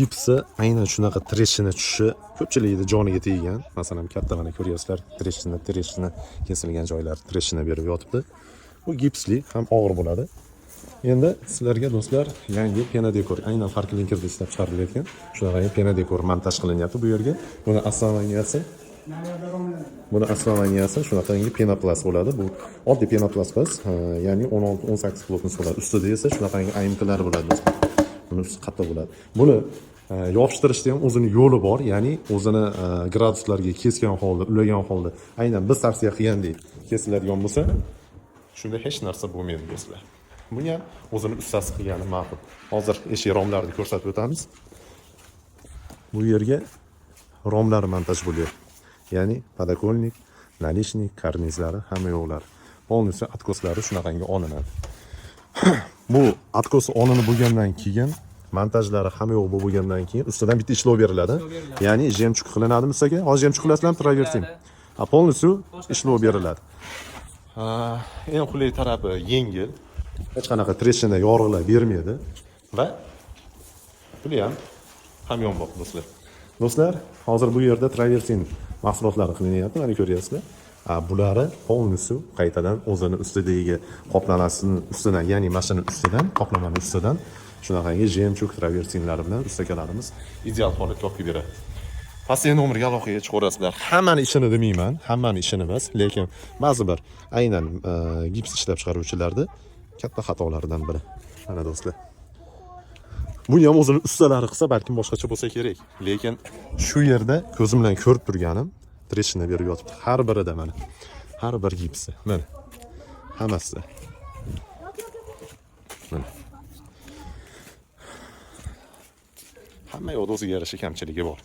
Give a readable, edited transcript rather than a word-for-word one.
Gipsi aynan shunaqa treshina tushishi ko'pchilikning joniga teggan. Masalan, katta mana ko'ryapsizlar, treshina kesilgan joylar treshina berib yotibdi. Bu gipsli ham og'ir bo'ladi. Endi sizlarga do'stlar yangi pena dekor, aynan farqli linkerda ishlab chiqarilayotgan shunaqa pena dekor montaj qilinyapti bu yerga. Buni astronomiyasi shunaqangi penoplast bo'ladi. Bu oddiy penoplast emas, ya'ni 16-18 plotniy bo'ladi. Ustida esa shunaqangi AMTlar bo'ladi. Buni usti qattiq bo'ladi. Buni yopishtirishda ham o'zini yo'li bor, ya'ni o'zini graduslarga kesgan holda, ulagan holda, aynan biz tavsiya qilgandek kesiladigan bo'lsa, shunda hech narsa bo'lmaydi do'stlar. Buni ham o'zini ustasi qilgani ma'qul. Hozir eshik romlarini ko'rsatib o'tamiz. Bu yerga romlar montaj bo'lyapti. Ya'ni podokolnik, nalishnik, karnizlari hamma yo'qlari. Polnisi atkoslari shunaqangi olinadi. Bu atkos olinib bo'lgandan keyin montajlari hamma yo'q bo'lgandan keyin ustidan bitta ishlov beriladi. Ya'ni jemchuk qilinadimi sizga? Hozir jemchuk qilasizlarmi? Traversing. Polnisi ishlov beriladi. Eng qulay tarafi yengil. Hech qanaqa treshina yorug'lar bermaydi va buni ham hamyonbop do'stlar. Do'stlar, hozir bu yerda traversing mahsulotlari qilinyapti, mana ko'ryapsizlar. Bulari polnisi qaytadan o'zini ustidagi qoplamasining ustidan, ya'ni mashina ustidan, qoplamaning ustidan shunaqangi jemchuk traversinglari bilan ustakalarimiz ideal holatga olib beradi. Pastki nomerga aloqaga chiqaverasizlar. Hammani ishini demayman, hammani ishini emas, lekin ba'zi bir aynan gips ishlab chiqaruvchilarda katta xatolaridan biri. Mana do'stlar. Buni ham o'zini ustalari qilsa balkim boshqacha bo'lsa kerak. Lekin shu yerda ko'zim bilan ko'rib turganim treshina berib yotibdi. Har birida mana. Har bir gipsi. Mana. Hammasi. Mana. Hamma yo'lda o'ziga yarasha kamchiligi bor.